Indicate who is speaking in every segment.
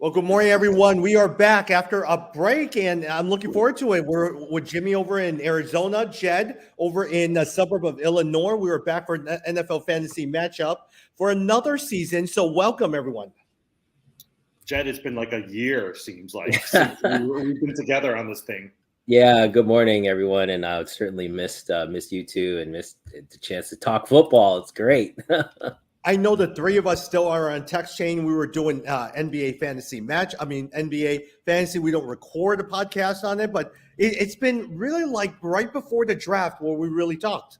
Speaker 1: Well, good morning, everyone. We are back after a break, and I'm looking forward to it. We're with Jimmy over in Arizona, Jed over in the suburb of Illinois. We were back for an NFL fantasy matchup for another season. So welcome, everyone.
Speaker 2: Jed, it's been like a year, seems like, since we've been together on this thing.
Speaker 3: Yeah, good morning, everyone. And I certainly missed you too, and missed the chance to talk football. It's great.
Speaker 1: I know the three of us still are on text chain. We were doing NBA fantasy NBA fantasy. We don't record a podcast on it, but it's been really like right before the draft where we really talked.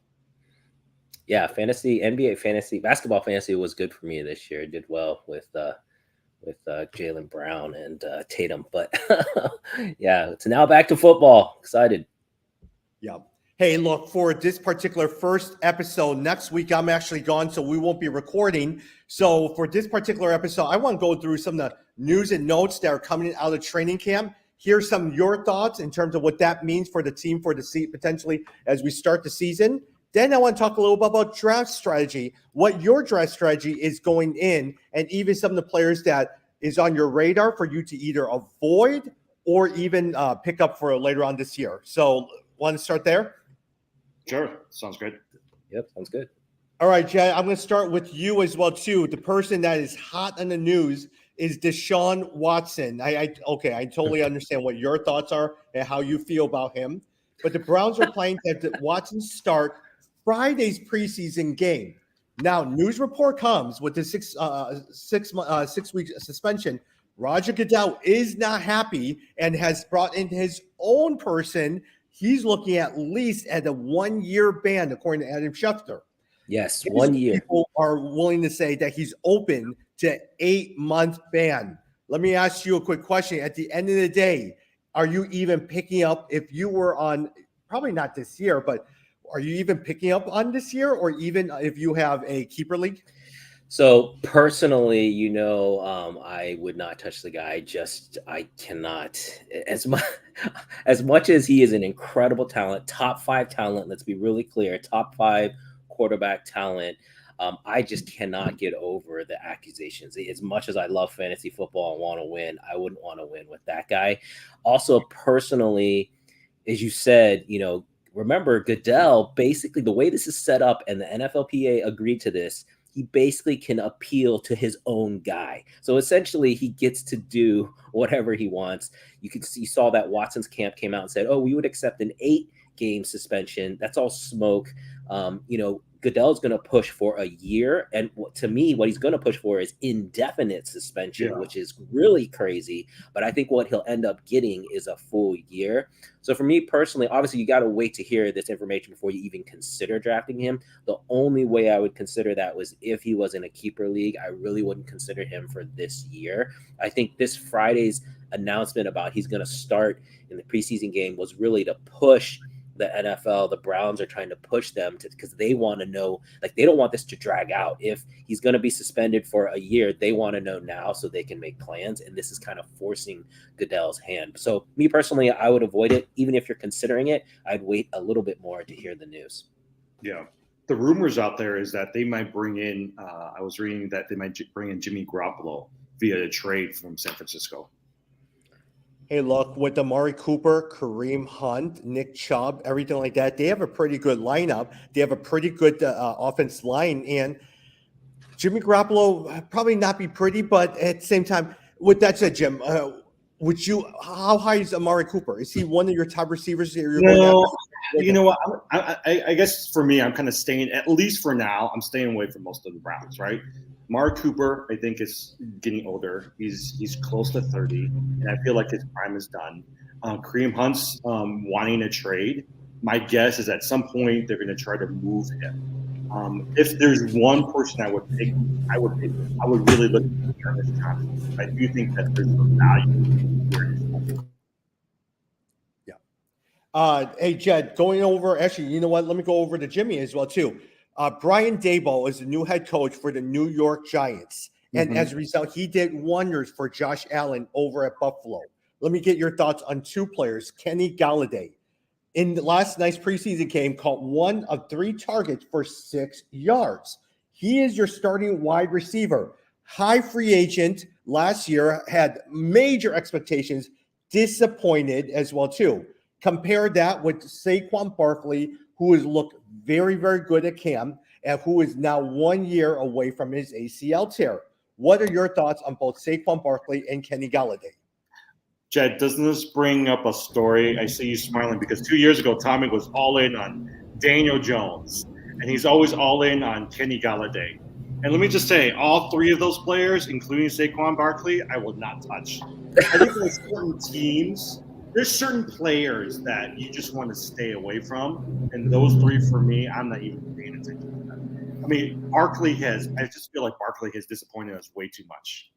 Speaker 3: Yeah, NBA fantasy, basketball fantasy was good for me this year. I did well with Jaylen Brown and Tatum, but yeah, it's now back to football. Excited.
Speaker 1: Yeah. Hey, look, for this particular first episode, next week I'm actually gone, so we won't be recording. So for this particular episode, I want to go through some of the news and notes that are coming out of training camp. Here's some of your thoughts in terms of what that means for the team for the seat potentially as we start the season. Then I want to talk a little bit about draft strategy, what your draft strategy is going in, and even some of the players that is on your radar for you to either avoid or even pick up for later on this year. So want to start there?
Speaker 2: Sure. Sounds good.
Speaker 3: Yep, sounds good.
Speaker 1: All right, Jed, I'm going to start with you as well, too. The person that is hot in the news is Deshaun Watson. I totally understand what your thoughts are and how you feel about him. But the Browns are planning to have Watson start Friday's preseason game. Now, news report comes with the six-week suspension. Roger Goodell is not happy and has brought in his own person. He's looking at least at a 1-year ban, according to Adam Schefter.
Speaker 3: Yes, 1 year.
Speaker 1: People are willing to say that he's open to 8-month ban. Let me ask you a quick question. At the end of the day, are you even picking up, if you were on, probably not this year, but are you even picking up on this year, or even if you have a keeper league?
Speaker 3: So personally, I would not touch the guy. I cannot. As much as he is an incredible talent, top 5 talent. Let's be really clear, top 5 quarterback talent. I just cannot get over the accusations. As much as I love fantasy football and want to win, I wouldn't want to win with that guy. Also, personally, as you said, remember Goodell. Basically, the way this is set up, and the NFLPA agreed to this. He basically can appeal to his own guy. So essentially he gets to do whatever he wants. You saw that Watson's camp came out and said, we would accept an 8-game suspension. That's all smoke. Goodell's going to push for a year. And to me, what he's going to push for is indefinite suspension, which is really crazy. But I think what he'll end up getting is a full year. So for me personally, obviously, you got to wait to hear this information before you even consider drafting him. The only way I would consider that was if he was in a keeper league. I really wouldn't consider him for this year. I think this Friday's announcement about he's going to start in the preseason game was really to push the NFL. The Browns are trying to push them because they want to know, they don't want this to drag out. If he's going to be suspended for a year, they want to know now so they can make plans. And this is kind of forcing Goodell's hand. So me personally, I would avoid it. Even if you're considering it, I'd wait a little bit more to hear the news.
Speaker 2: Yeah. The rumors out there is that they might bring in, I was reading that they might bring in Jimmy Garoppolo via a trade from San Francisco.
Speaker 1: Hey, look, with Amari Cooper, Kareem Hunt, Nick Chubb, everything like that, they have a pretty good lineup. They have a pretty good offense line. And Jimmy Garoppolo probably not be pretty, but at the same time, with that said, Jim, how high is Amari Cooper? Is he one of your top receivers?
Speaker 2: No, you know what? I guess for me, I'm kind of staying, at least for now, I'm staying away from most of the Browns, right? Amari Cooper, I think, is getting older. He's close to 30, and I feel like his prime is done. Kareem Hunt's wanting a trade. My guess is at some point they're going to try to move him. If there's one person I would pick, I would really look at Travis Johnson. I do think that there's some value.
Speaker 1: Yeah. Hey, Jed, going over, actually, you know what? Let me go over to Jimmy as well, too. Brian Daboll is the new head coach for the New York Giants. And as a result, he did wonders for Josh Allen over at Buffalo. Let me get your thoughts on 2 players. Kenny Galladay, in last night's preseason game, caught 1 of 3 targets for 6 yards. He is your starting wide receiver. High free agent, last year had major expectations, disappointed as well too. Compare that with Saquon Barkley, who has looked very, very good at camp and who is now 1 year away from his ACL tear. What are your thoughts on both Saquon Barkley and Kenny Galladay?
Speaker 2: Jed, doesn't this bring up a story? I see you smiling because 2 years ago, Tommy was all in on Daniel Jones, and he's always all in on Kenny Galladay. And let me just say, all three of those players, including Saquon Barkley, I will not touch. I think there's certain teams, there's certain players that you just want to stay away from, and those three for me, I'm not even paying attention to them. I mean, I just feel like Barkley has disappointed us way too much.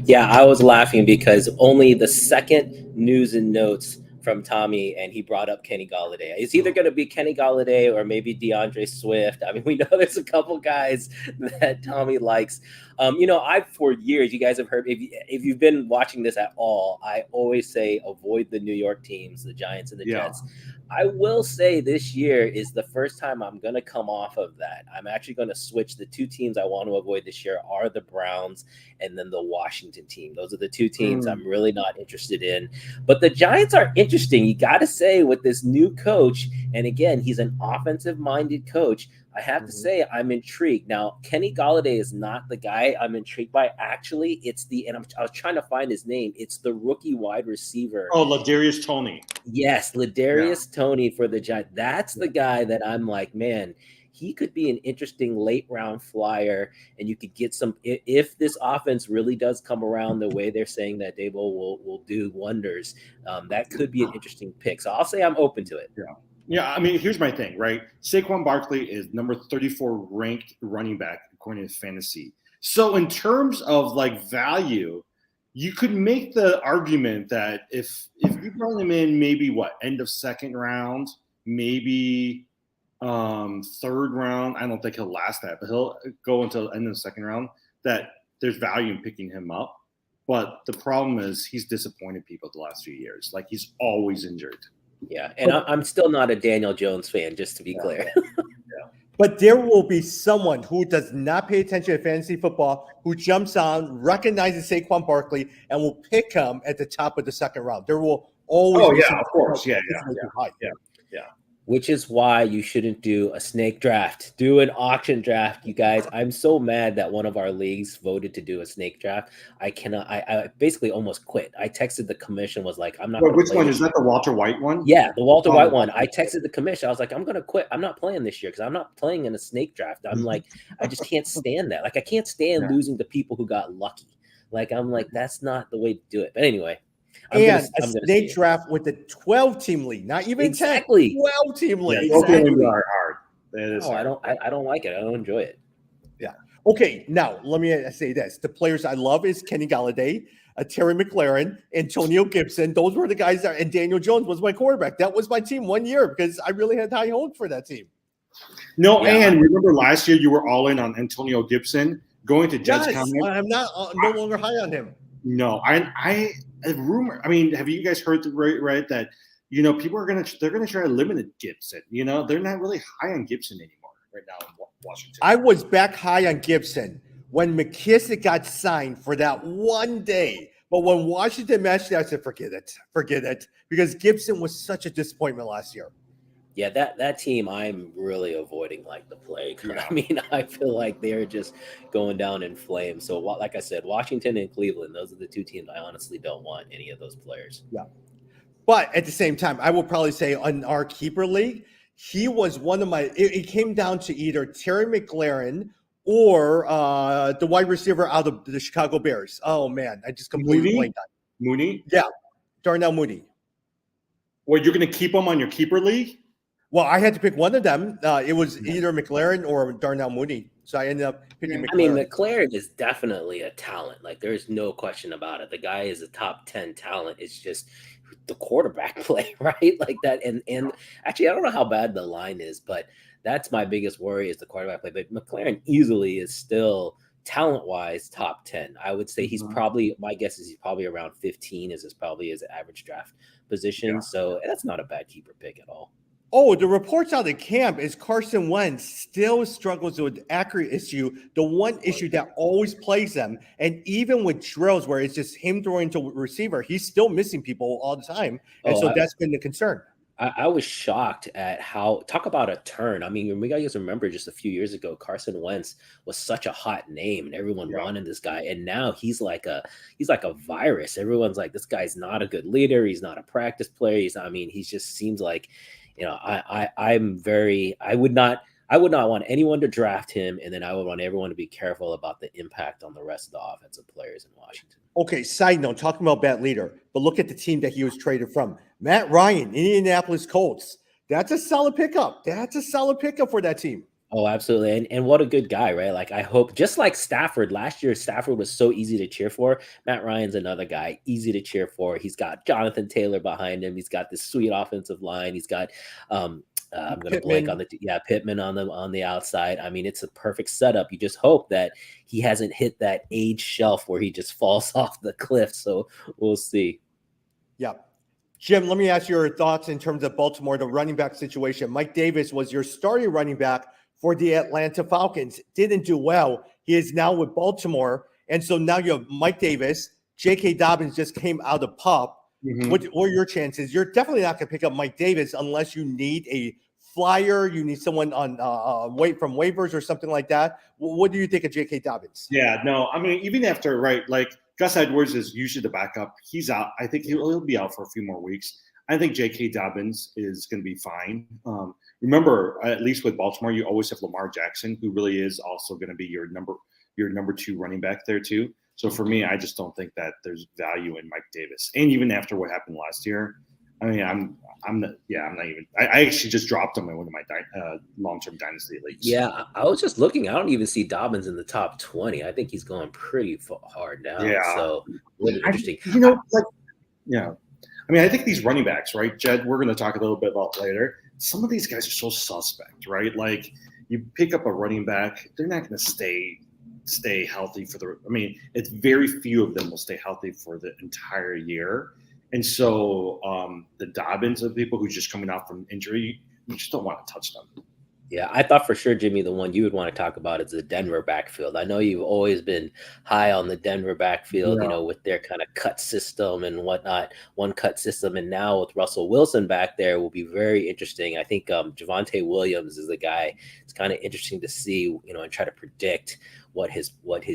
Speaker 3: Yeah, I was laughing because only the second news and notes from Tommy, and he brought up Kenny Galladay. It's either going to be Kenny Galladay or maybe DeAndre Swift. I mean, we know there's a couple guys that Tommy likes. For years, you guys have heard, if you've been watching this at all, I always say avoid the New York teams, the Giants and the Jets. I will say this year is the first time I'm going to come off of that. I'm actually going to switch. The two teams I want to avoid this year are the Browns and then the Washington team. Those are the two teams I'm really not interested in. But the Giants are interesting. You got to say, with this new coach, and again, he's an offensive-minded coach, I have to say I'm intrigued. Now, Kenny Galladay is not the guy I'm intrigued by. Actually, I was trying to find his name. It's the rookie wide receiver.
Speaker 2: Oh, Ladarius Toney.
Speaker 3: Yes, Ladarius Toney for the Giants. That's the guy that I'm like, man, he could be an interesting late round flyer, and you could get some. If this offense really does come around the way they're saying that Dable will do wonders, that could be an interesting pick. So I'll say I'm open to it.
Speaker 2: Yeah, I mean, here's my thing, right? Saquon Barkley is number 34 ranked running back according to fantasy. So in terms of like value, you could make the argument that if you bring him in maybe end of second round, maybe third round, I don't think he'll last that, but he'll go until the end of the second round, that there's value in picking him up. But the problem is he's disappointed people the last few years. Like, he's always injured.
Speaker 3: Yeah, and I'm still not a Daniel Jones fan, just to be clear.
Speaker 1: But there will be someone who does not pay attention to fantasy football, who jumps on, recognizes Saquon Barkley, and will pick him at the top of the second round. There will always be
Speaker 2: of course. Yeah.
Speaker 3: Which is why you shouldn't do a snake draft. Do an auction draft, you guys. I'm so mad that one of our leagues voted to do a snake draft. I basically almost quit. I texted the commission, was like, I'm not going to
Speaker 2: play. Which one? Is that the Walter White one?
Speaker 3: Yeah, the Walter White one. I texted the commission. I was like, I'm going to quit. I'm not playing this year because I'm not playing in a snake draft. I'm like, I just can't stand that. Like, I can't stand losing to people who got lucky. Like, I'm like, that's not the way to do it. But anyway.
Speaker 1: A snake draft with the 12-team league, not even 10, 12-team league.
Speaker 2: Yeah, exactly. Are hard.
Speaker 3: I don't like it. I don't enjoy it.
Speaker 1: Yeah. Okay. Now let me say this: the players I love is Kenny Galladay, Terry McLaurin, Antonio Gibson. Those were the guys and Daniel Jones was my quarterback. That was my team 1 year because I really had high hopes for that team.
Speaker 2: And remember last year you were all in on Antonio Gibson going to Jets.
Speaker 1: I'm not no longer high on him.
Speaker 2: No, I rumor. I mean, have you guys heard right that people are they're gonna try to limit Gibson? They're not really high on Gibson anymore right now in Washington.
Speaker 1: I was back high on Gibson when McKissick got signed for that one day, but when Washington matched it, I said forget it, because Gibson was such a disappointment last year.
Speaker 3: Yeah, that team I'm really avoiding like the plague. I mean, I feel like they're just going down in flames. So, like I said, Washington and Cleveland, those are the two teams I honestly don't want any of those players.
Speaker 1: Yeah. But at the same time, I will probably say on our keeper league, he was one of my – it came down to either Terry McLaurin or the wide receiver out of the Chicago Bears. Oh, man, I just completely blanked on
Speaker 2: Mooney?
Speaker 1: Yeah, Darnell Mooney.
Speaker 2: Well, you're going to keep him on your keeper league?
Speaker 1: Well, I had to pick one of them. It was either McLaurin or Darnell Mooney. So I ended up picking McLaurin.
Speaker 3: I mean, McLaurin is definitely a talent. Like, there's no question about it. The guy is a top 10 talent. It's just the quarterback play, right? Like that. And actually, I don't know how bad the line is, but that's my biggest worry is the quarterback play. But McLaurin easily is still talent-wise top 10. I would say he's probably, my guess is he's probably around 15 is probably his average draft position. So that's not a bad keeper pick at all.
Speaker 1: Oh, the reports out of camp is Carson Wentz still struggles with accurate issue, the one issue that always plagues them. And even with drills where it's just him throwing to receiver, he's still missing people all the time. And
Speaker 3: Oh,
Speaker 1: so that's been the concern.
Speaker 3: I was shocked at how talk about a turn. I mean, you guys remember just a few years ago, Carson Wentz was such a hot name and everyone wanted this guy. And now he's like a virus. Everyone's like, this guy's not a good leader. He's not a practice player. He just seems like, I would not want anyone to draft him, and then I would want everyone to be careful about the impact on the rest of the offensive players in Washington.
Speaker 1: Okay, side note, talking about bad leader, but look at the team that he was traded from. Matt Ryan, Indianapolis Colts. That's a solid pickup. That's a solid pickup for that team.
Speaker 3: Oh, absolutely. And what a good guy, right? Like, I hope, just like Stafford, last year, Stafford was so easy to cheer for. Matt Ryan's another guy, easy to cheer for. He's got Jonathan Taylor behind him. He's got this sweet offensive line. He's got, I'm going to blank on Pittman on the outside. I mean, it's a perfect setup. You just hope that he hasn't hit that age shelf where he just falls off the cliff. So we'll see.
Speaker 1: Yeah. Jim, let me ask your thoughts in terms of Baltimore, the running back situation. Mike Davis was your starting running back for the Atlanta Falcons. Didn't do well. He is now with Baltimore. And so now you have Mike Davis. J.K. Dobbins just came out of PUP. Mm-hmm. What are your chances? You're definitely not going to pick up Mike Davis unless you need a flyer. You need someone on from waivers or something like that. What do you think of J.K. Dobbins?
Speaker 2: Yeah, no, I mean, even after, right, like Gus Edwards is usually the backup. He's out. I think he'll be out for a few more weeks. I think J.K. Dobbins is going to be fine. Remember, at least with Baltimore, you always have Lamar Jackson, who really is also going to be your number 2 running back there too. So for me, I just don't think that there's value in Mike Davis. And even after what happened last year, I mean, I'm not even. I actually just dropped him in one of my long-term dynasty leagues.
Speaker 3: Yeah, I was just looking. I don't even see Dobbins in the top 20. I think he's going pretty hard down.
Speaker 2: Yeah.
Speaker 3: So really interesting.
Speaker 2: I mean, I think these running backs, right, Jed, we're going to talk a little bit about later. Some of these guys are so suspect, right? Like, you pick up a running back, they're not going to stay healthy it's very few of them will stay healthy for the entire year. And so the Dobbins of people who's just coming out from injury, you just don't want to touch them.
Speaker 3: Yeah, I thought for sure, Jimmy, the one you would want to talk about is the Denver backfield. I know you've always been high on the Denver backfield, with their kind of cut system and whatnot, one cut system. And now with Russell Wilson back there will be very interesting. I think Javonte Williams is the guy. It's kind of interesting to see, and try to predict what his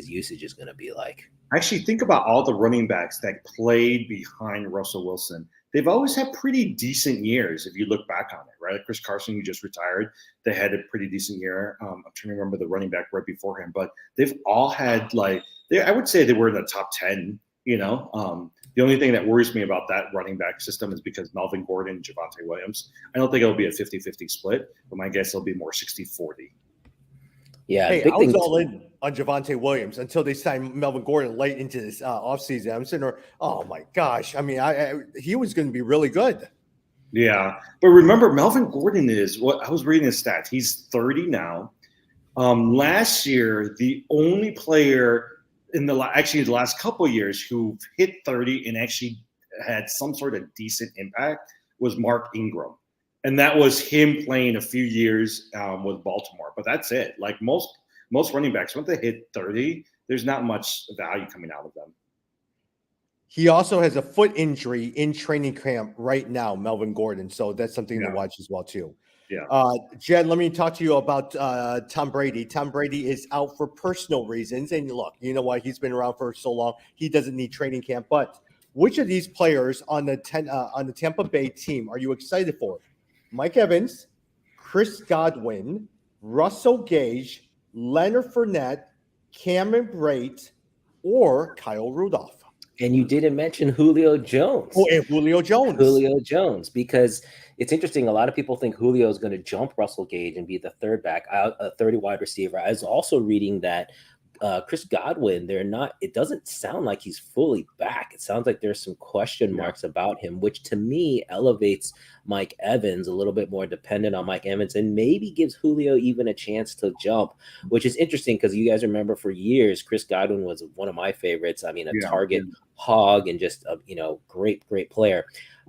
Speaker 3: usage is going to be like.
Speaker 2: Actually, think about all the running backs that played behind Russell Wilson. They've always had pretty decent years if you look back on it, right? Chris Carson, who just retired, they had a pretty decent year. I'm trying to remember the running back right before him, but they've all had I would say they were in the top 10, The only thing that worries me about that running back system is because Melvin Gordon and Javonte Williams, I don't think it'll be a 50-50 split, but my guess it'll be more 60-40.
Speaker 3: Yeah,
Speaker 1: hey, I was all in on Javonte Williams until they signed Melvin Gordon late into this offseason. I'm sitting there, oh my gosh. I mean, he was going to be really good.
Speaker 2: Yeah, but remember, Melvin Gordon is what I was reading his stats. He's 30 now. Last year, the only player in the last couple of years who hit 30 and actually had some sort of decent impact was Mark Ingram. And that was him playing a few years with Baltimore. But that's it. Like most running backs, once they hit 30, there's not much value coming out of them.
Speaker 1: He also has a foot injury in training camp right now, Melvin Gordon. So that's something to watch as well, too.
Speaker 2: Yeah.
Speaker 1: Jed, let me talk to you about Tom Brady. Tom Brady is out for personal reasons. And look, you know what? He's been around for so long. He doesn't need training camp. But which of these players on the Tampa Bay team are you excited for? Mike Evans, Chris Godwin, Russell Gage, Leonard Fournette, Cameron Brate, or Kyle Rudolph?
Speaker 3: And you didn't mention Julio Jones.
Speaker 1: Oh, and Julio Jones.
Speaker 3: Because it's interesting. A lot of people think Julio is going to jump Russell Gage and be the third back, a 30 wide receiver. I was also reading that Chris Godwin, it doesn't sound like he's fully back. It sounds like there's some question marks about him, which to me elevates Mike Evans a little bit more dependent on Mike Evans and maybe gives Julio even a chance to jump, which is interesting because you guys remember for years, Chris Godwin was one of my favorites. I mean, a target hog and just a, great player.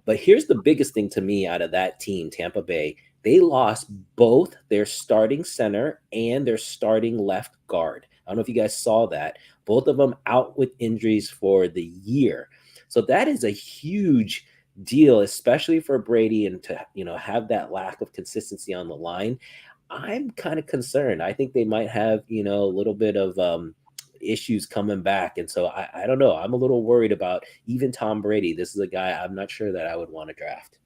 Speaker 3: But here's the biggest thing to me out of that team, Tampa Bay. they lost both their starting center and their starting left guard. I don't know if you guys saw that. Both of them out with injuries for the year. So that is a huge deal, especially for Brady, and to have that lack of consistency on the line. I'm kind of concerned. I think they might have a little bit of issues coming back, and so I don't know. I'm a little worried about even Tom Brady. This is a guy I'm not sure that I would want to draft.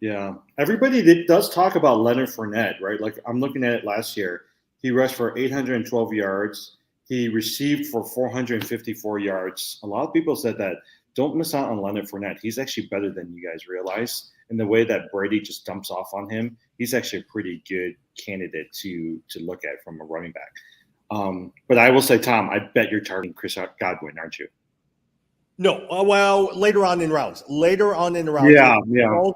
Speaker 2: Yeah, everybody does talk about Leonard Fournette, right? Like I'm looking at it last year. He rushed for 812 yards. He received for 454 yards. A lot of people said that don't miss out on Leonard Fournette. He's actually better than you guys realize. And the way that Brady just dumps off on him, he's actually a pretty good candidate to look at from a running back. But I will say, Tom, I bet you're targeting Chris Godwin, aren't you?
Speaker 1: No, well, later on in rounds.
Speaker 2: Yeah.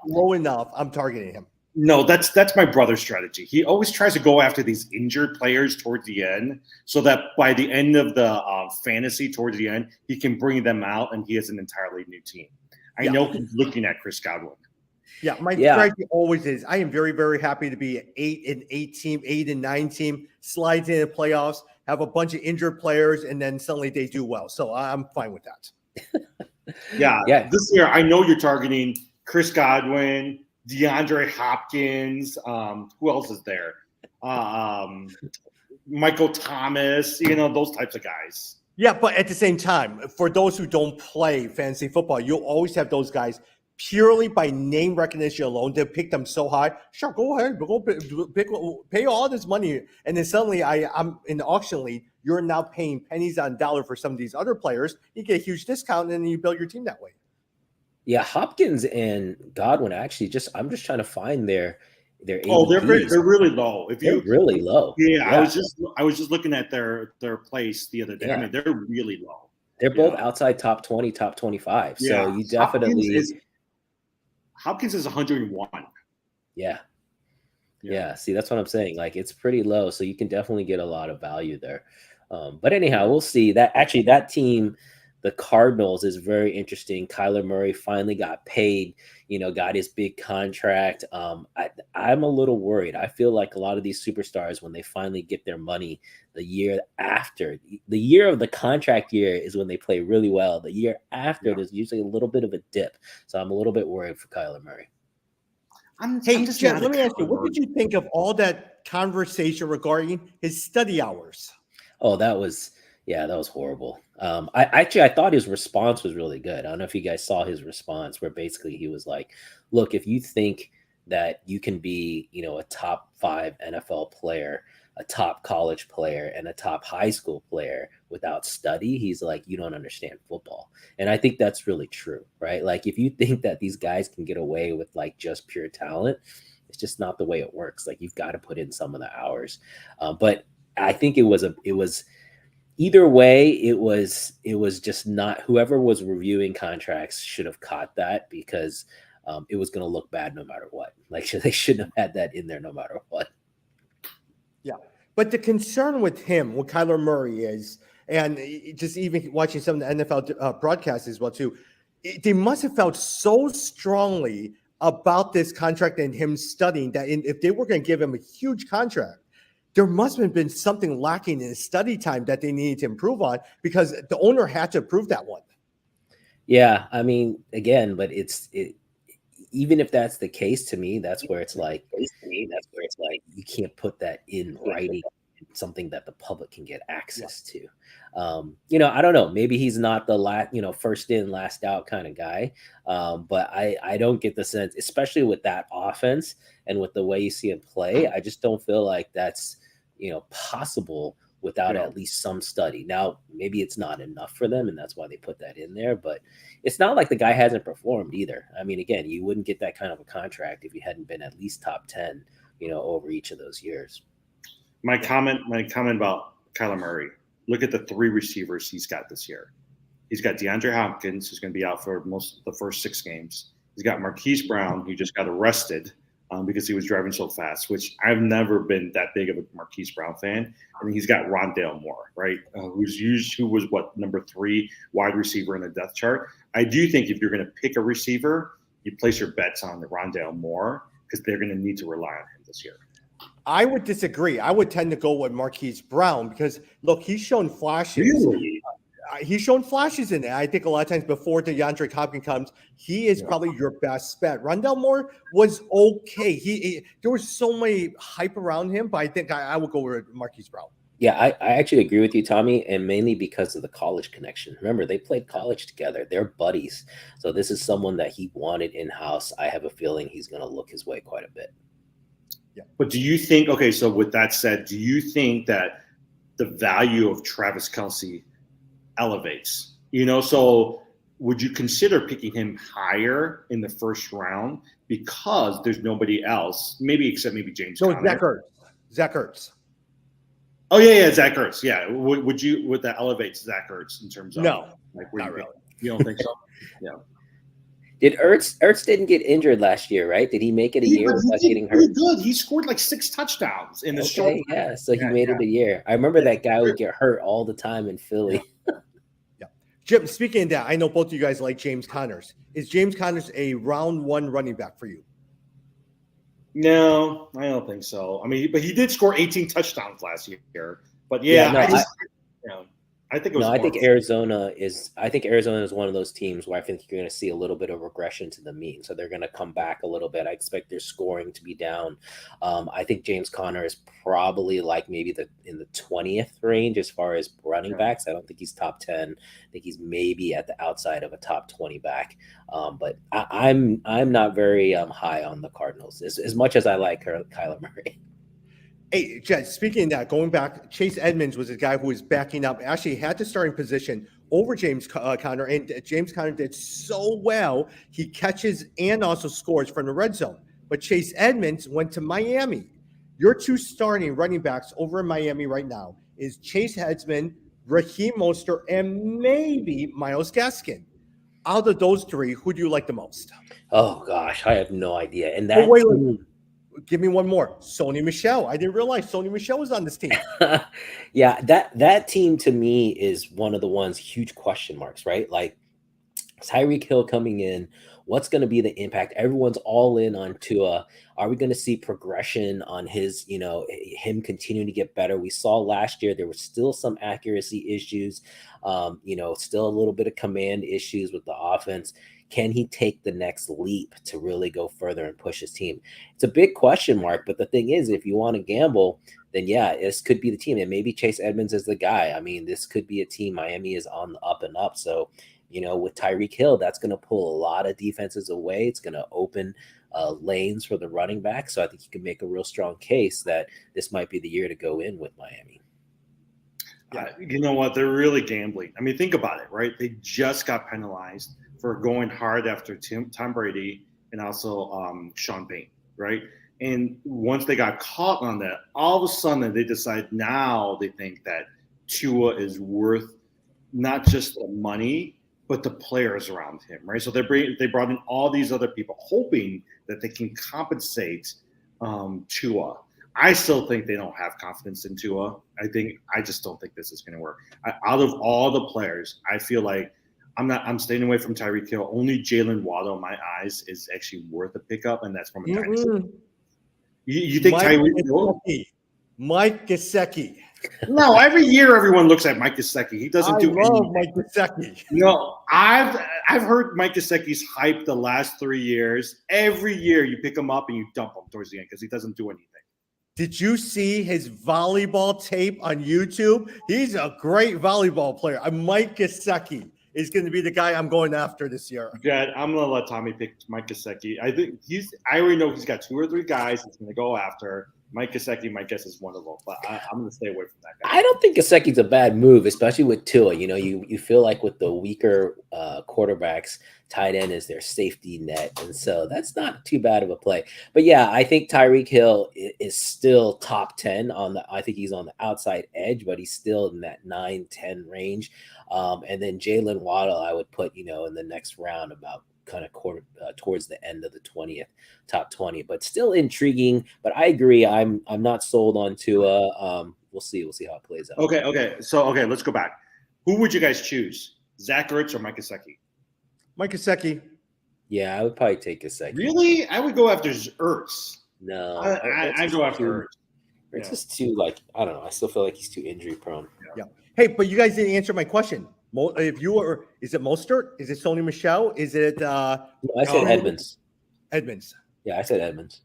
Speaker 1: Low enough, I'm targeting him.
Speaker 2: No, that's my brother's strategy. He always tries to go after these injured players towards the end, so that by the end of the fantasy, towards the end, he can bring them out and he has an entirely new team. I know he's looking at Chris Godwin.
Speaker 1: Yeah, my strategy always is. I am very, very happy to be an 8-8 team, 8-9 team, slides in the playoffs, have a bunch of injured players, and then suddenly they do well. So I'm fine with that.
Speaker 2: Yeah. This year, I know you're targeting Chris Godwin, DeAndre Hopkins. Who else is there? Michael Thomas. Those types of guys. Yeah,
Speaker 1: but at the same time, for those who don't play fantasy football, you'll always have those guys purely by name recognition alone. They pick them so high. Sure, go ahead, pay all this money, and then suddenly I'm in the auction league. You're now paying pennies on dollar for some of these other players. You get a huge discount, and then you build your team that way.
Speaker 3: Yeah, Hopkins and Godwin actually I'm just trying to find their ADPs.
Speaker 2: Oh, they're really low.
Speaker 3: They're really low.
Speaker 2: Yeah, I was just looking at their place the other day. Yeah. I mean, they're really low.
Speaker 3: They're both outside top 20, top 25. Yeah. So you definitely
Speaker 2: Hopkins is 101.
Speaker 3: Yeah. See, that's what I'm saying. Like, it's pretty low, so you can definitely get a lot of value there. But anyhow, we'll see. That team, the Cardinals, is very interesting. Kyler Murray finally got paid, got his big contract. I'm a little worried. I feel like a lot of these superstars, when they finally get their money, the year after, the year of the contract year is when they play really well. The year after, there's usually a little bit of a dip. So I'm a little bit worried for Kyler Murray.
Speaker 1: Jed, let me ask you, what did you think of all that conversation regarding his study hours?
Speaker 3: Oh, that was horrible. I thought his response was really good. I don't know if you guys saw his response, where basically he was like, look, if you think that you can be, a top 5 NFL player, a top college player, and a top high school player without study, he's like, you don't understand football. And I think that's really true, right? Like, if you think that these guys can get away with like just pure talent, it's just not the way it works. Like, you've got to put in some of the hours. But I think it was either way, it was just not, whoever was reviewing contracts should have caught that, because it was going to look bad no matter what. Like, they shouldn't have had that in there no matter what.
Speaker 1: Yeah. But the concern with Kyler Murray is, and just even watching some of the NFL broadcasts as well too, they must have felt so strongly about this contract and him studying that if they were going to give him a huge contract, there must have been something lacking in his study time that they needed to improve on, because the owner had to approve that one.
Speaker 3: Yeah, I mean, again, but even if that's the case, to me, that's where it's like you can't put that in writing, something that the public can get access to. I don't know. Maybe he's not the first in, last out kind of guy. But I don't get the sense, especially with that offense and with the way you see him play, I just don't feel like that's possible without at least some study. Now, maybe it's not enough for them, and that's why they put that in there, but it's not like the guy hasn't performed either. I mean, again, you wouldn't get that kind of a contract if you hadn't been at least top 10, over each of those years.
Speaker 2: My comment about Kyler Murray, look at the 3 receivers he's got this year. He's got DeAndre Hopkins, who's going to be out for most of the first 6 games. He's got Marquise Brown, who just got arrested because he was driving so fast, which I've never been that big of a Marquise Brown fan. I mean, he's got Rondale Moore, right? Who was number 3 wide receiver in the depth chart. I do think if you're going to pick a receiver, you place your bets on the Rondale Moore, because they're going to need to rely on him this year.
Speaker 1: I would disagree. I would tend to go with Marquise Brown because look, he's shown flashes.
Speaker 2: Really?
Speaker 1: He's shown flashes in it. I think a lot of times before DeAndre Hopkins comes, he is probably your best bet. Rondell Moore was okay. There was so many hype around him, but I think I would go with Marquise Brown.
Speaker 3: Yeah, I actually agree with you, Tommy, and mainly because of the college connection. Remember, they played college together. They're buddies. So this is someone that he wanted in-house. I have a feeling he's going to look his way quite a bit.
Speaker 1: Yeah.
Speaker 2: But do you think, okay, so with that said, do you think that the value of Travis Kelce elevates? So would you consider picking him higher in the first round because there's nobody else, except maybe James Conner?
Speaker 1: Zach Ertz.
Speaker 2: Oh yeah, Zach Ertz. Yeah, would that elevate Zach Ertz in terms of
Speaker 1: no,
Speaker 2: not really. You don't think so? Yeah.
Speaker 3: Did Ertz didn't get injured last year, right? Did he make it a year without getting hurt?
Speaker 2: He did. He scored like 6 touchdowns in the short.
Speaker 3: Yeah, so he made it a year. I remember that guy would get hurt all the time in Philly.
Speaker 1: Yeah. Jim, speaking of that, I know both of you guys like James Connors. Is James Connors a round 1 running back for you?
Speaker 2: No, I don't think so. I mean, but he did score 18 touchdowns last year. But I think it was.
Speaker 3: No, I think Arizona is one of those teams where I think you're going to see a little bit of regression to the mean. So they're going to come back a little bit. I expect their scoring to be down. I think James Conner is probably like maybe in the 20th range as far as running backs. I don't think he's top 10. I think he's maybe at the outside of a top 20 back. But I'm not very high on the Cardinals as much as I like Kyler Murray.
Speaker 1: Hey, Jed, speaking of that, going back, Chase Edmonds was a guy who was backing up, actually had the starting position over James Conner, and James Conner did so well. He catches and also scores from the red zone. But Chase Edmonds went to Miami. Your 2 starting running backs over in Miami right now is Chase Edmonds, Raheem Mostert, and maybe Myles Gaskin. Out of those 3, who do you like the most?
Speaker 3: Oh, gosh, I have no idea. And that
Speaker 1: wait. Give me one more. Sony Michel. I didn't realize Sony Michel was on this team.
Speaker 3: Yeah, that team to me is one of the ones huge question marks, right? Like Tyreek Hill coming in, what's going to be the impact? Everyone's all in on Tua. Are we going to see progression on his, him continuing to get better? We saw last year there were still some accuracy issues, still a little bit of command issues with the offense. Can he take the next leap to really go further and push his team? It's a big question mark, but the thing is, if you want to gamble, then yeah, this could be the team. And maybe Chase Edmonds is the guy. I mean, this could be a team. Miami is on the up and up. So, with Tyreek Hill, that's going to pull a lot of defenses away. It's going to open lanes for the running back. So I think you can make a real strong case that this might be the year to go in with Miami.
Speaker 2: You know what? They're really gambling. I mean, think about it, right? They just got penalized for going hard after Tom Brady and also Sean Payton, right? And once they got caught on that, all of a sudden they decide now they think that Tua is worth not just the money, but the players around him, right? So they brought in all these other people hoping that they can compensate Tua. I still think they don't have confidence in Tua. I just don't think this is going to work. Out of all the players, I feel like I'm staying away from Tyreek Hill. Only Jalen Waddle, in my eyes, is actually worth a pickup, and that's from a dynasty. You think Tyreek Hill?
Speaker 1: Mike Gesicki.
Speaker 2: No, every year everyone looks at Mike Gesicki. He doesn't do anything. I love
Speaker 1: Mike Gesicki.
Speaker 2: No, I've heard Mike Gesicki's hype the last 3 years. Every year you pick him up and you dump him towards the end because he doesn't do anything.
Speaker 1: Did you see his volleyball tape on YouTube? He's a great volleyball player. Mike Gesicki is going to be the guy I'm going after this year.
Speaker 2: Jed, I'm going to let Tommy pick Mike Gesicki. I already know he's got 2 or 3 guys he's going to go after. Mike Gesicki, my guess, is one of them, but I'm going to stay away from that guy.
Speaker 3: I don't think Gesicki's a bad move, especially with Tua. You feel like with the weaker quarterbacks, tight end is their safety net, and so that's not too bad of a play. But yeah, I think Tyreek Hill is still top 10 I think he's on the outside edge, but he's still in that 9-10 range. And then Jalen Waddle, I would put in the next round about kind of towards the end of the 20th, top 20, but still intriguing. But I agree, I'm not sold on Tua. We'll see how it plays out.
Speaker 2: Okay. So let's go back. Who would you guys choose, Zach Ertz or Mike Gesicki?
Speaker 1: Mike Gesicki.
Speaker 3: Yeah, I would probably take Gesicki.
Speaker 2: Really? I would go after Ertz.
Speaker 3: No,
Speaker 2: I go after Ertz.
Speaker 3: It's just too I don't know. I still feel like he's too injury prone.
Speaker 1: Yeah. Hey, but you guys didn't answer my question. If you were, is it Mostert? Is it Sony Michel? Is it?
Speaker 3: No, I said Edmonds.
Speaker 1: Edmonds.
Speaker 3: Yeah, I said Edmonds.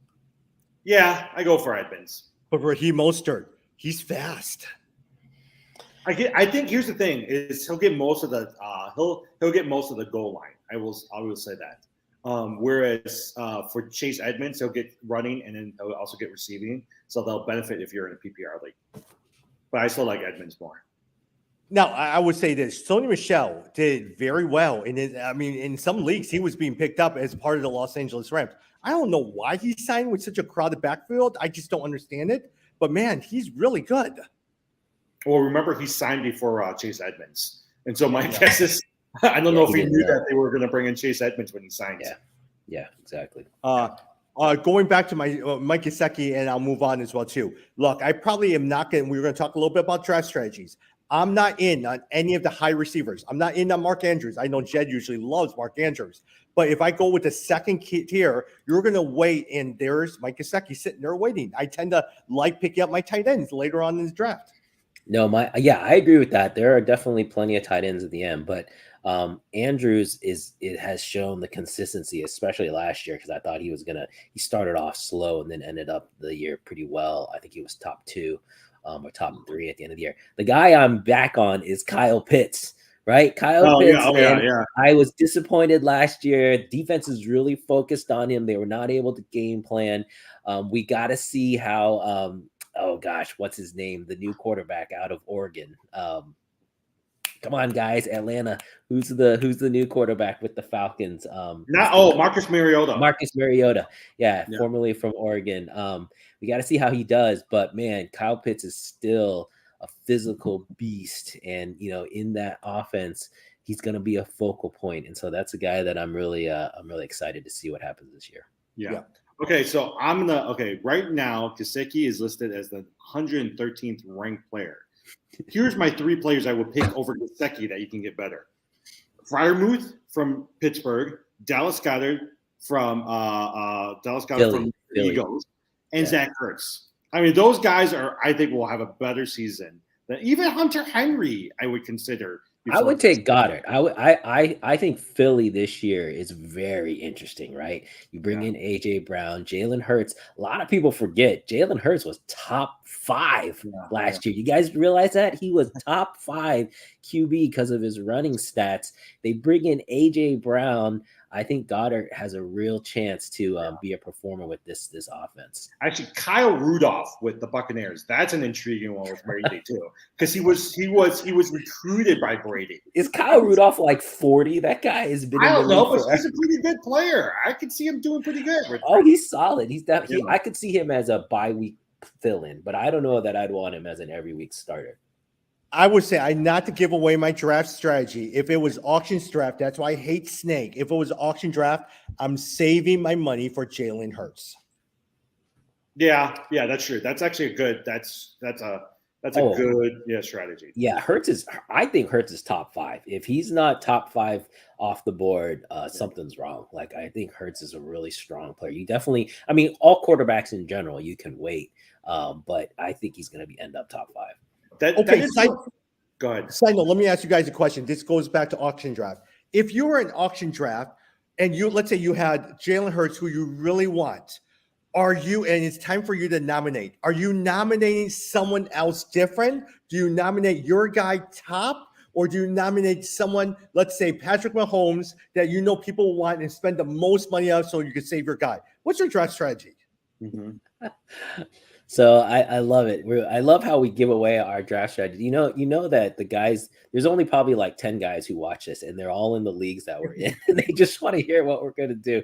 Speaker 2: Yeah, I go for Edmonds.
Speaker 1: But Raheem Mostert, he's fast.
Speaker 2: I think here's the thing: is he'll get most of the he'll get most of the goal line. I will say that. Whereas for Chase Edmonds, he'll get running and then he'll also get receiving, so they'll benefit if you're in a PPR league. But I still like Edmonds more.
Speaker 1: Now, I would say this: Sony Michel did very well, and in some leagues he was being picked up as part of the Los Angeles Rams. I don't know why he signed with such a crowded backfield. I just don't understand it. But man, he's really good.
Speaker 2: Well, remember he signed before Chase Edmonds, and so my guess is I don't know if he knew that they were going to bring in Chase Edmonds when he signed.
Speaker 3: Yeah, exactly.
Speaker 1: Going back to my Mike Gesicki, and I'll move on as well too. Look, I probably am not going. We were going to talk a little bit about draft strategies. I'm not in on any of the high receivers. I'm not in on Mark Andrews. I know Jed usually loves Mark Andrews, but if I go with the second tier, you're going to wait, and there's Mike Gesicki sitting there waiting. I tend to like picking up my tight ends later on in the draft.
Speaker 3: No, I agree with that. There are definitely plenty of tight ends at the end, but Andrews has shown the consistency, especially last year, because I thought he started off slow and then ended up the year pretty well. I think he was top 2 or top 3 at the end of the year. The guy I'm back on is Kyle Pitts, right? Kyle Pitts.
Speaker 2: Yeah.
Speaker 3: I was disappointed last year. Defense is really focused on him. They were not able to game plan. We got to see how what's his name? The new quarterback out of Oregon. Come on, guys, Atlanta. Who's the new quarterback with the Falcons?
Speaker 2: Marcus Mariota.
Speaker 3: Marcus Mariota, formerly from Oregon. We got to see how he does, but man, Kyle Pitts is still a physical beast, and in that offense, he's going to be a focal point, and so that's a guy that I'm really excited to see what happens this year.
Speaker 2: Yeah. Okay, so right now, Gesicki is listed as the 113th ranked player. Here's my 3 players I would pick over Gesicki that you can get better. Freiermuth from Pittsburgh, Dallas Goedert from
Speaker 3: Philly.
Speaker 2: Eagles, and Zach Ertz. I mean, those guys I think will have a better season than even Hunter Henry. I would consider.
Speaker 3: I would take Goddard. I think Philly this year is very interesting, right? You bring in AJ Brown, Jalen Hurts. A lot of people forget Jalen Hurts was top 5 last year. You guys realize that? He was top 5 QB because of his running stats. They bring in AJ Brown. I think Goddard has a real chance to be a performer with this offense.
Speaker 2: Actually, Kyle Rudolph with the Buccaneers. That's an intriguing one with Brady too, because he was recruited by Brady.
Speaker 3: Is Kyle Rudolph like 40? That guy has been.
Speaker 2: I don't know, but he's a pretty good player. I could see him doing pretty good.
Speaker 3: He's solid. He's definitely. I could see him as a bye week fill-in, but I don't know that I'd want him as an every week starter.
Speaker 1: I would say not to give away my draft strategy. If it was auction draft, that's why I hate Snake. If it was auction draft, I'm saving my money for Jalen Hurts.
Speaker 2: Yeah, that's true. That's actually a good. That's a good strategy.
Speaker 3: Yeah, I think Hurts is top 5. If he's not top 5 off the board, something's wrong. Like, I think Hurts is a really strong player. You definitely, all quarterbacks in general, you can wait. But I think he's going to end up top 5.
Speaker 2: Go ahead.
Speaker 1: Side note, let me ask you guys a question. This goes back to auction draft. If you were an auction draft and let's say you had Jalen Hurts, who you really want, and it's time for you to nominate, are you nominating someone else different? Do you nominate your guy top, or do you nominate someone, let's say Patrick Mahomes, that people want and spend the most money on so you can save your guy? What's your draft strategy?
Speaker 2: Mm-hmm.
Speaker 3: So I love it. I love how we give away our draft strategy. You know that the guys, there's only probably like 10 guys who watch this, and they're all in the leagues that we're in, and they just want to hear what we're going to do.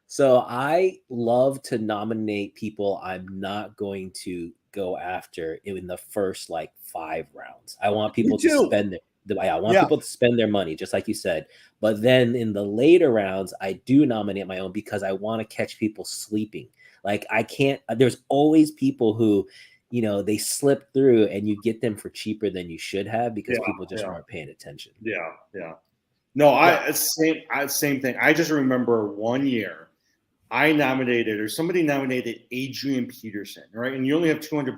Speaker 3: So I love to nominate people I'm not going to go after in the first 5 rounds. I want people to spend people to spend their money, just like you said. But then in the later rounds, I do nominate my own because I want to catch people sleeping. There's always people who, they slip through and you get them for cheaper than you should have because people just aren't paying attention.
Speaker 2: Yeah. No,
Speaker 1: Yeah.
Speaker 2: same thing. I just remember one year I nominated, or somebody nominated Adrian Peterson, right? And you only have $200,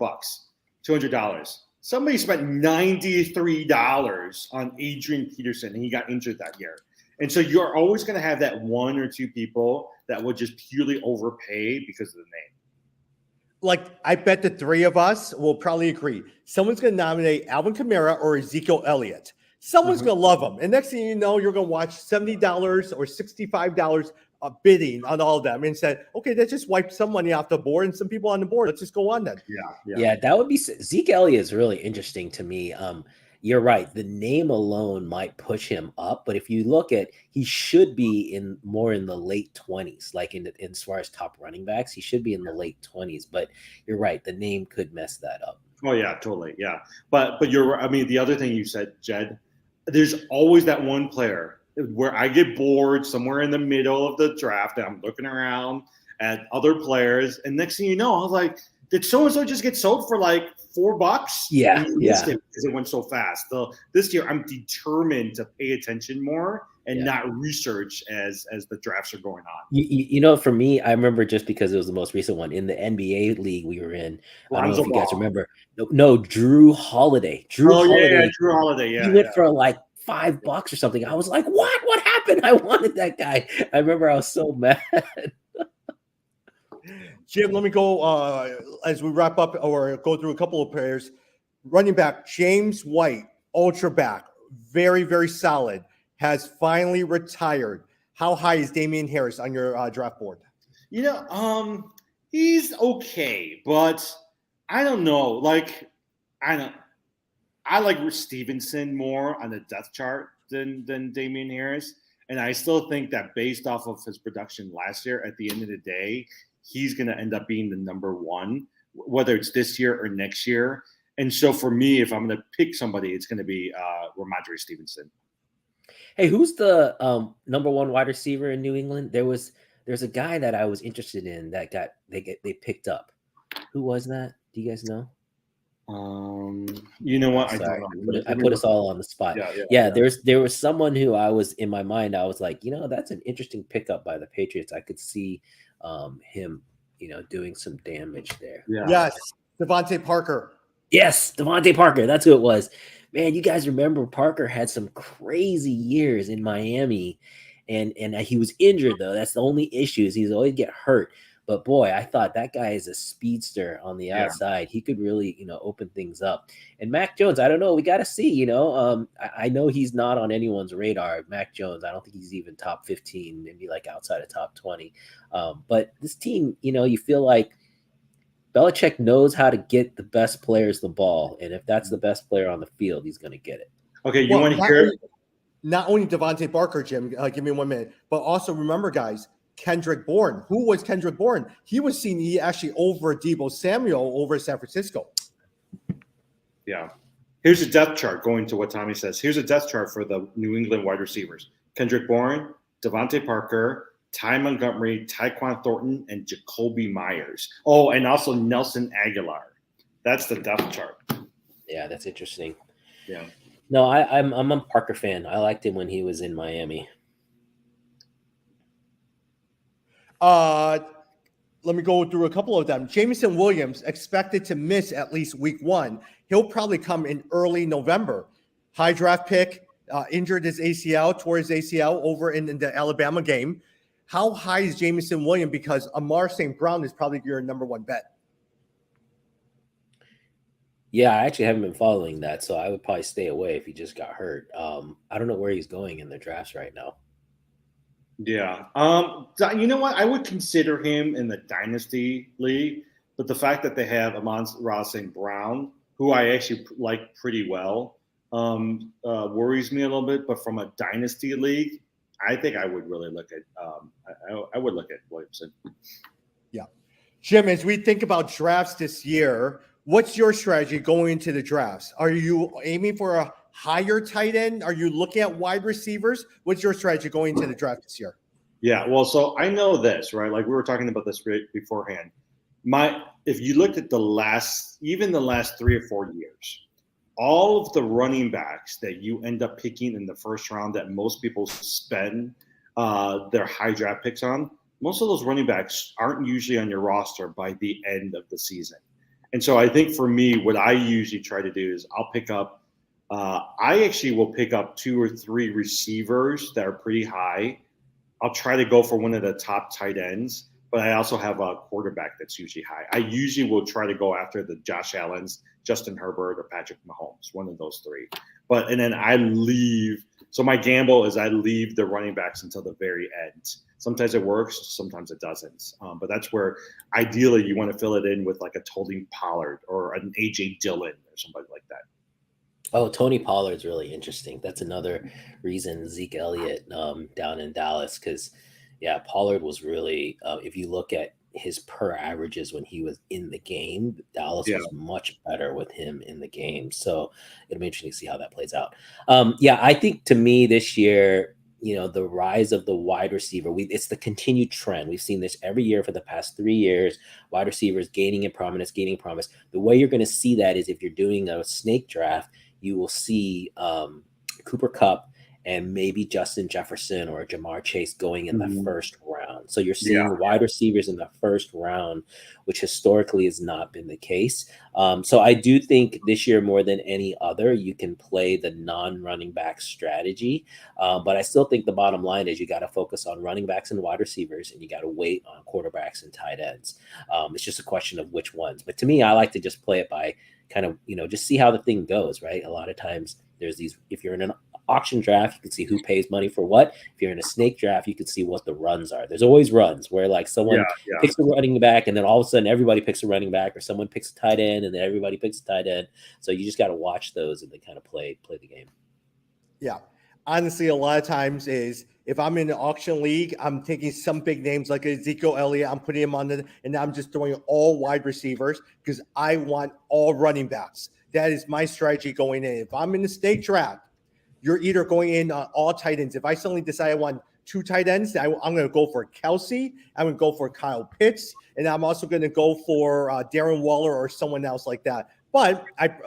Speaker 2: $200. Somebody spent $93 on Adrian Peterson, and he got injured that year. And so you're always going to have that one or two people that would just purely overpay because of the name.
Speaker 1: Like, I bet the three of us will probably agree. Someone's going to nominate Alvin Kamara or Ezekiel Elliott. Someone's going to love them. And next thing you know, you're going to watch $70 or $65 bidding on all of them and said, okay, let's just wipe some money off the board and some people on the board. Let's just go on then.
Speaker 3: Yeah, that would be Zeke Elliott is really interesting to me. You're right. The name alone might push him up, but if you look at, he should be more in the late 20s, like in as far as top running backs, he should be in the late 20s. But you're right, the name could mess that up.
Speaker 2: Oh yeah, totally. Yeah, but you're. I mean, the other thing you said, Jed, there's always that one player where I get bored somewhere in the middle of the draft, and I'm looking around at other players, and next thing you know, I was like, did so and so just get sold for like $4?
Speaker 3: Yeah,
Speaker 2: because it went so fast. So this year, I'm determined to pay attention more and not research as the drafts are going on.
Speaker 3: You know, for me, I remember just because it was the most recent one in the NBA league we were in. I don't know if you guys remember. No, Drew Holiday.
Speaker 2: Drew Holiday. Yeah,
Speaker 3: he went for like $5 or something. I was like, what happened? I wanted that guy. I remember I was so mad.
Speaker 1: Jim, let me go as we wrap up or go through a couple of players. Running back James White, ultra back, very, very solid, has finally retired. How high is Damian Harris on your draft board?
Speaker 2: You know, he's okay, but I don't know. Like, I like Stevenson more on the depth chart than Damian Harris. And I still think that based off of his production last year, at the end of the day, he's going to end up being the number one, whether it's this year or next year. And so for me, if I'm going to pick somebody, it's going to be Ramondre Stevenson.
Speaker 3: Hey, who's the number one wide receiver in New England? There's a guy that I was interested in that they picked up. Who was that? Do you guys know?
Speaker 2: You know what?
Speaker 3: Sorry, I put us all on the spot. Yeah. There was someone who I was in my mind. I was like, that's an interesting pickup by the Patriots. I could see him, doing some damage there.
Speaker 2: Yeah.
Speaker 1: Yes, Devontae Parker.
Speaker 3: Yes, Devontae Parker. That's who it was. Man, you guys remember Parker had some crazy years in Miami, and he was injured though. That's the only issue is he's always get hurt. But boy, I thought that guy is a speedster on the outside. He could really, open things up. And Mac Jones, I don't know. We got to see, I know he's not on anyone's radar. Mac Jones, I don't think he's even top 15, maybe like outside of top 20. But this team, you feel like Belichick knows how to get the best players the ball. And if that's the best player on the field, he's going to get it.
Speaker 2: Okay, you want to hear?
Speaker 1: Not only Devontae Parker, Jim, give me 1 minute, but also remember, guys, Kendrick Bourne. Who was Kendrick Bourne? He was seen actually over Deebo Samuel over San Francisco.
Speaker 2: Yeah. Here's a depth chart going to what Tommy says. Here's a depth chart for the New England wide receivers. Kendrick Bourne, Devontae Parker, Ty Montgomery, Tyquan Thornton, and Jacoby Myers. Oh, and also Nelson Aguilar. That's the depth chart.
Speaker 3: Yeah, that's interesting.
Speaker 2: Yeah.
Speaker 3: No, I'm a Parker fan. I liked him when he was in Miami.
Speaker 1: Let me go through a couple of them. Jameson Williams expected to miss at least week 1. He'll probably come in early November. High draft pick, injured his ACL, tore his ACL over in the Alabama game. How high is Jameson Williams? Because Amar St. Brown is probably your number one bet.
Speaker 3: Yeah, I actually haven't been following that, so I would probably stay away if he just got hurt. I don't know where he's going in the drafts right now.
Speaker 2: Yeah. You know what? I would consider him in the Dynasty League, but the fact that they have Amon-Ra St. Brown, who I actually like pretty well, worries me a little bit. But from a Dynasty League, I think I would really look at I would look at Williamson.
Speaker 1: Yeah. Jim, as we think about drafts this year, what's your strategy going into the drafts? Are you aiming for a higher tight end? Are you looking at wide receivers? What's your strategy going into the draft this year?
Speaker 2: Yeah, well, so I know this, right? Like we were talking about this beforehand. If you looked at the last 3 or 4 years, all of the running backs that you end up picking in the first round that most people spend their high draft picks on, most of those running backs aren't usually on your roster by the end of the season. And so I think for me, what I usually try to do is I'll pick up I actually will pick up 2 or 3 receivers that are pretty high. I'll try to go for one of the top tight ends, but I also have a quarterback that's usually high. I usually will try to go after the Josh Allens, Justin Herbert, or Patrick Mahomes, one of those 3. And then I leave. So my gamble is I leave the running backs until the very end. Sometimes it works, sometimes it doesn't. But that's where ideally you want to fill it in with like a Tony Pollard or an AJ Dillon or somebody like that.
Speaker 3: Oh, Tony Pollard's really interesting. That's another reason Zeke Elliott down in Dallas, because Pollard was really, if you look at his per averages when he was in the game, Dallas was much better with him in the game. So it'll be interesting to see how that plays out. I think to me this year, the rise of the wide receiver, it's the continued trend. We've seen this every year for the past 3 years, wide receivers gaining in prominence. The way you're going to see that is if you're doing a snake draft, you will see Cooper Kupp and maybe Justin Jefferson or Jamar Chase going in the first round. So you're seeing wide receivers in the first round, which historically has not been the case. So I do think this year more than any other, you can play the non-running back strategy. But I still think the bottom line is you got to focus on running backs and wide receivers, and you got to wait on quarterbacks and tight ends. It's just a question of which ones. But to me, I like to just play it by kind of, just see how the thing goes, right? A lot of times there's these, if you're in an auction draft, you can see who pays money for what. If you're in a snake draft, you can see what the runs are. There's always runs where like someone picks a running back and then all of a sudden everybody picks a running back, or someone picks a tight end and then everybody picks a tight end. So you just got to watch those and then kind of play the game.
Speaker 1: Yeah. Honestly, a lot of times is if I'm in an auction league, I'm taking some big names like Ezekiel Elliott, I'm putting him on and I'm just throwing all wide receivers because I want all running backs. That is my strategy going in. If I'm in the snake draft, you're either going in all tight ends. If I suddenly decide I want 2 tight ends, I'm going to go for Kelsey. I'm going to go for Kyle Pitts, and I'm also going to go for Darren Waller or someone else like that.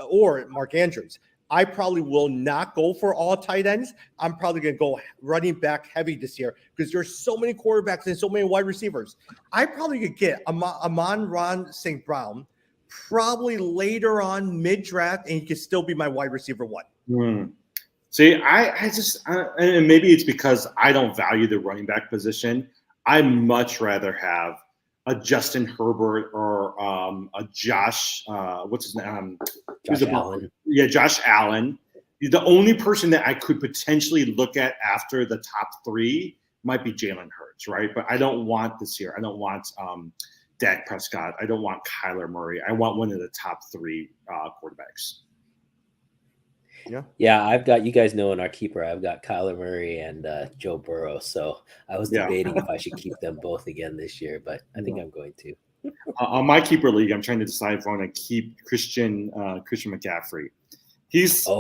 Speaker 1: Or Mark Andrews. I probably will not go for all tight ends. I'm probably going to go running back heavy this year because there's so many quarterbacks and so many wide receivers. I probably could get Amon-Ra St. Brown probably later on mid-draft, and he could still be my wide receiver 1.
Speaker 2: See, I just, and maybe it's because I don't value the running back position. I much rather have a Justin Herbert or a Josh, what's his name?
Speaker 3: Josh Allen.
Speaker 2: Yeah, Josh Allen. The only person that I could potentially look at after the top 3 might be Jalen Hurts, right? But I don't want this year. I don't want Dak Prescott. I don't want Kyler Murray. I want one of the top 3 quarterbacks.
Speaker 3: Yeah, I've got, you guys know in our keeper, I've got Kyler Murray and Joe Burrow. So I was debating if I should keep them both again this year, but I think I'm going to.
Speaker 2: On my keeper league, I'm trying to decide if I want to keep Christian McCaffrey. Christian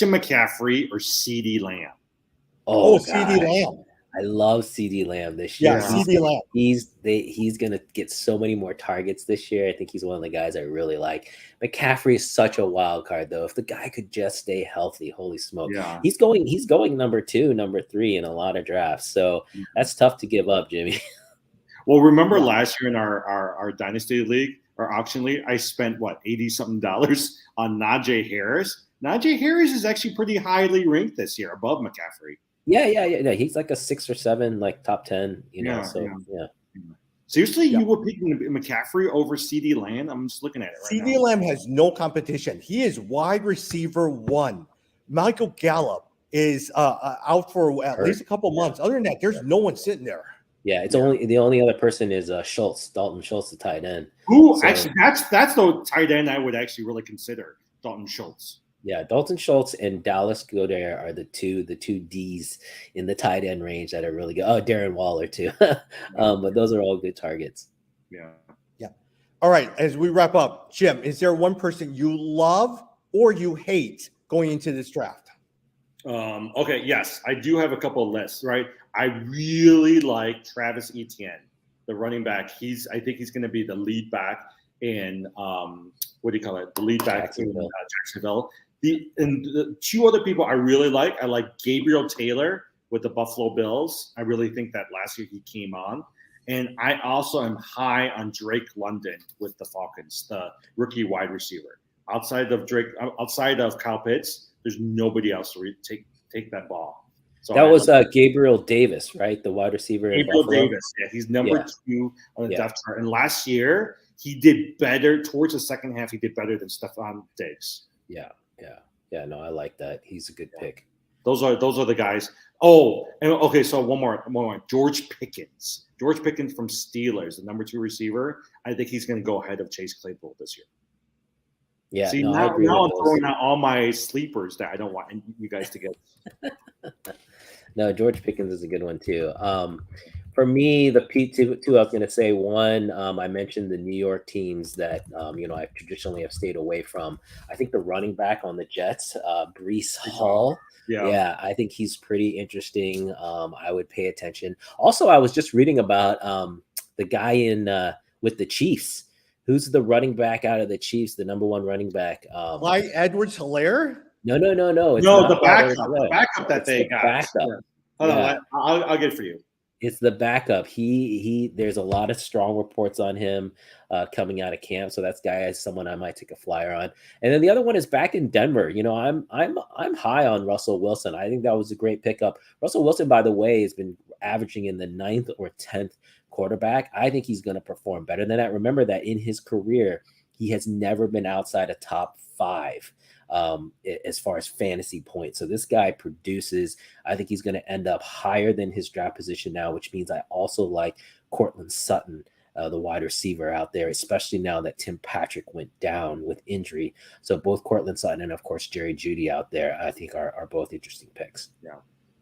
Speaker 2: McCaffrey or CeeDee Lamb.
Speaker 1: CeeDee Lamb.
Speaker 3: I love CeeDee Lamb this year.
Speaker 1: Yeah, CeeDee Lamb.
Speaker 3: He's going to get so many more targets this year. I think he's one of the guys I really like. McCaffrey is such a wild card, though. If the guy could just stay healthy, holy smoke. Yeah. He's going number 2, number 3 in a lot of drafts. So that's tough to give up, Jimmy.
Speaker 2: Well, remember last year in our Dynasty League, our auction league, I spent, $80-something on Najee Harris. Najee Harris is actually pretty highly ranked this year, above McCaffrey.
Speaker 3: Yeah. He's like a 6 or 7, like top 10.
Speaker 2: Seriously, you were picking McCaffrey over CeeDee Lamb? I'm just looking at it right now.
Speaker 1: CeeDee Lamb has no competition. He is wide receiver 1. Michael Gallup is out for at least a couple months. Other than that, there's no one sitting there.
Speaker 3: Yeah, only the only other person is Dalton Schultz, the tight end.
Speaker 2: Actually, that's the tight end I would actually really consider, Dalton Schultz.
Speaker 3: Yeah, Dalton Schultz and Dallas Goedert are the two Ds in the tight end range that are really good. Oh, Darren Waller too. But those are all good targets.
Speaker 2: Yeah.
Speaker 1: All right, as we wrap up, Jim, is there one person you love or you hate going into this draft?
Speaker 2: Okay, yes, I do have a couple of lists, right? I really like Travis Etienne, the running back. I think he's going to be the lead back in what do you call it? The lead back in
Speaker 3: Jacksonville.
Speaker 2: Jacksonville. The two other people I really like. I like Gabriel Taylor with the Buffalo Bills. I really think that last year he came on. And I also am high on Drake London with the Falcons, the rookie wide receiver. Outside of Kyle Pitts, there's nobody else to take that ball. So
Speaker 3: That was Gabriel Davis, right? The wide receiver in
Speaker 2: Gabriel
Speaker 3: Buffalo.
Speaker 2: Davis. Yeah, he's number 2 on the depth chart. And last year, he did better towards the second half. He did better than Stephon Diggs.
Speaker 3: Yeah. No, I like that. He's a good pick.
Speaker 2: Those are the guys. Oh, and okay. So one more. George Pickens. George Pickens from Steelers, the number 2 receiver. I think he's going to go ahead of Chase Claypool this year.
Speaker 3: Yeah.
Speaker 2: See,
Speaker 3: no,
Speaker 2: now I'm
Speaker 3: those.
Speaker 2: throwing out all my sleepers that I don't want you guys to get.
Speaker 3: No, George Pickens is a good one too. For me, the two I was going to say, one, I mentioned the New York teams that I traditionally have stayed away from. I think the running back on the Jets, Breece Hall. Yeah, I think he's pretty interesting. I would pay attention. Also, I was just reading about the guy with the Chiefs. Who's the running back out of the Chiefs? The number 1 running back.
Speaker 1: Clyde Edwards-Helaire?
Speaker 3: No. It's
Speaker 2: No,
Speaker 3: not
Speaker 2: the backup.
Speaker 3: Helaire.
Speaker 2: The backup that they got.
Speaker 3: Backup.
Speaker 2: Yeah. Hold on, I'll get it for you.
Speaker 3: It's the backup. There's a lot of strong reports on him coming out of camp. So that's someone I might take a flyer on. And then the other one is back in Denver. I'm high on Russell Wilson. I think that was a great pickup. Russell Wilson, by the way, has been averaging in the 9th or 10th quarterback. I think he's going to perform better than that. Remember that in his career, he has never been outside a top 5 as far as fantasy points. So this guy produces. I think he's going to end up higher than his draft position now, which means I also like Cortland Sutton, the wide receiver out there, especially now that Tim Patrick went down with injury. So both Cortland Sutton and, of course, Jerry Jeudy out there, I think are both interesting picks.
Speaker 2: Yeah.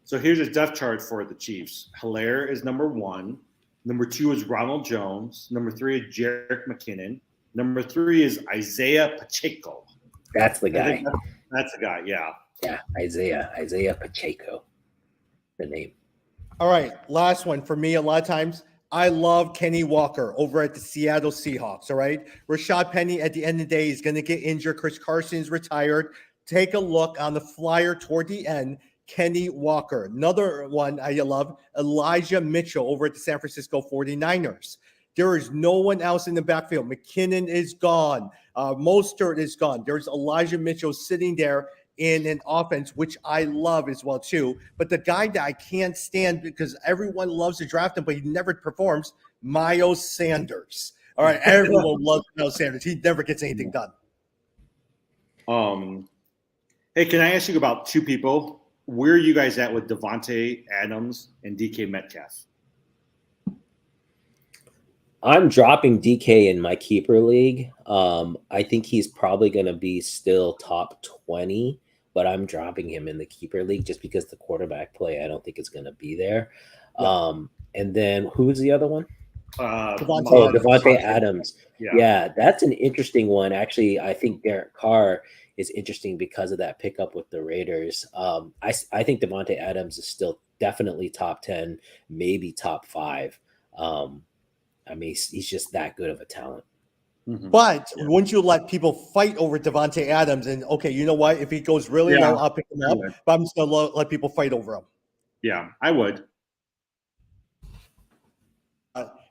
Speaker 2: So here's a depth chart for the Chiefs. Helaire is number 1. Number 2 is Ronald Jones. Number 3 is Jerick McKinnon. Number 3 is Isaiah Pacheco.
Speaker 3: That's the guy.
Speaker 2: That's the guy, yeah.
Speaker 3: Yeah, Isaiah Pacheco, the name.
Speaker 1: All right, last one for me. A lot of times, I love Kenny Walker over at the Seattle Seahawks, all right? Rashad Penny, at the end of the day, is going to get injured. Chris Carson's retired. Take a look on the flyer toward the end. Kenny Walker. Another one I love, Elijah Mitchell over at the San Francisco 49ers. There is no one else in the backfield. McKinnon is gone. Mostert is gone. There's Elijah Mitchell sitting there in an offense, which I love as well, too. But the guy that I can't stand because everyone loves to draft him, but he never performs, Miles Sanders. All right, everyone loves Miles Sanders. He never gets anything done.
Speaker 2: Hey, can I ask you about 2 people? Where are you guys at with Devontae Adams and DK Metcalf?
Speaker 3: I'm dropping DK in my keeper league. I think he's probably going to be still top 20, but I'm dropping him in the keeper league just because the quarterback play I don't think is going to be there. And then who's the other one? Devontae Adams. Yeah, that's an interesting one. Actually, I think Derek Carr is interesting because of that pickup with the Raiders. I think Devontae Adams is still definitely top 10, maybe top 5. I mean, he's just that good of a talent.
Speaker 1: Mm-hmm. But wouldn't you let people fight over Devontae Adams? And, okay, you know what? If he goes really low, I'll pick him up. But I'm just going to let people fight over him.
Speaker 2: Yeah, I would.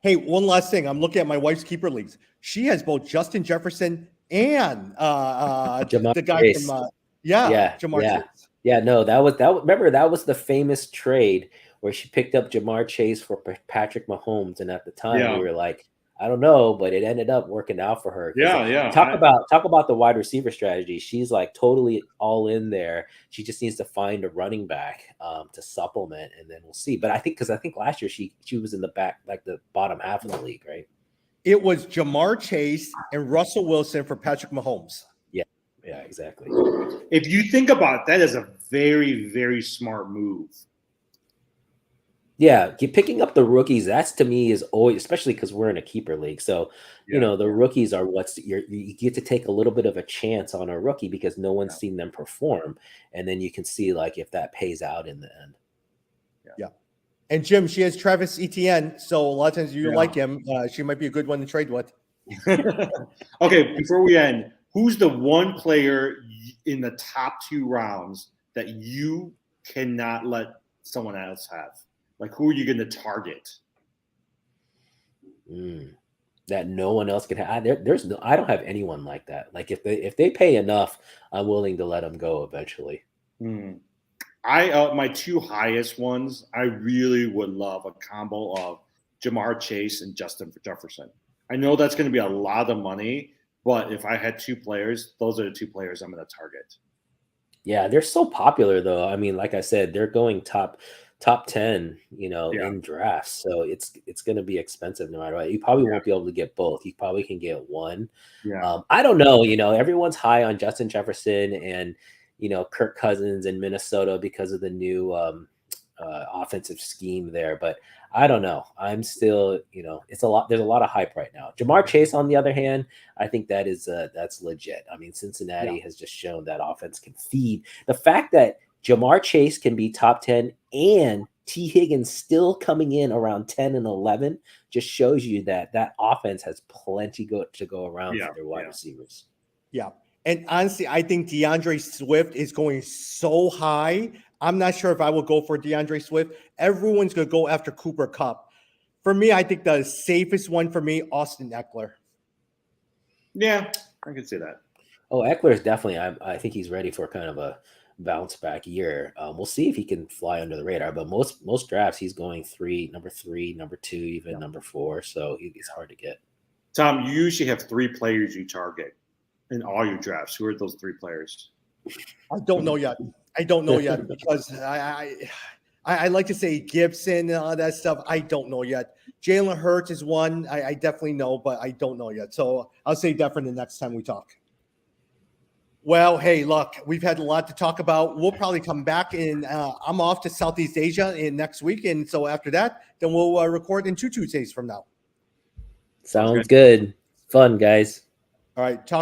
Speaker 1: Hey, one last thing. I'm looking at my wife's keeper leagues. She has both Justin Jefferson and the guy
Speaker 3: Chase.
Speaker 1: from Jamar Chase.
Speaker 3: Yeah, no, that was. Remember, that was the famous trade where she picked up Jamar Chase for Patrick Mahomes, and at the time we were like, I don't know, but it ended up working out for her. Talk about the wide receiver strategy. She's like totally all in there. She just needs to find a running back to supplement, and then we'll see. But I think last year she was in the back, like the bottom half of the league, right?
Speaker 1: It was Jamar Chase and Russell Wilson for Patrick Mahomes.
Speaker 3: Yeah, exactly.
Speaker 2: If you think about it, that is a very, very smart move.
Speaker 3: Yeah, picking up the rookies, that's to me is always, especially because we're in a keeper league. So, the rookies are you get to take a little bit of a chance on a rookie because no one's seen them perform. And then you can see like if that pays out in the end.
Speaker 1: Yeah. And Jim, she has Travis Etienne. So a lot of times you like him. She might be a good one to trade with.
Speaker 2: Okay, before we end, who's the one player in the top 2 rounds that you cannot let someone else have? Like, who are you going to target?
Speaker 3: That no one else can have. There's no. I don't have anyone like that. Like if they pay enough, I'm willing to let them go eventually.
Speaker 2: My 2 highest ones, I really would love a combo of Jamar Chase and Justin Jefferson. I know that's going to be a lot of money, but if I had 2 players, those are the 2 players I'm going to target.
Speaker 3: Yeah, they're so popular though. I mean, like I said, they're going top 10, in drafts. So it's going to be expensive no matter what. You probably won't be able to get both. You probably can get one.
Speaker 2: Yeah.
Speaker 3: I don't know. Everyone's high on Justin Jefferson and Kirk Cousins in Minnesota because of the new offensive scheme there. But I don't know. I'm still, it's a lot. There's a lot of hype right now. Jamar Chase, on the other hand, I think that's legit. I mean, Cincinnati has just shown that offense can feed. The fact that Jamar Chase can be top 10 and T. Higgins still coming in around 10 and 11 just shows you that offense has plenty to go around for their wide receivers.
Speaker 1: Yeah. And honestly, I think DeAndre Swift is going so high. I'm not sure if I will go for DeAndre Swift. Everyone's going to go after Cooper Kupp. For me, I think the safest one for me, Austin Eckler.
Speaker 2: Yeah, I can see that.
Speaker 3: Oh, Eckler is definitely, I think he's ready for kind of a bounce back year. We'll see if he can fly under the radar, but most drafts he's going number 3, number 2, even number 4. So he's hard to get.
Speaker 2: Tom, you usually have 3 players you target in all your drafts. Who are those 3 players?
Speaker 1: I don't know yet. Because I like to say Gibson and all that stuff. I don't know yet. Jalen Hurts is one I definitely know, but I don't know yet. So I'll save that for the next time we talk. Well, hey, look, we've had a lot to talk about. We'll probably come back I'm off to Southeast Asia in next week. And so after that, then we'll record in 2 Tuesdays from now.
Speaker 3: Sounds good. Fun, guys.
Speaker 1: All right. Talk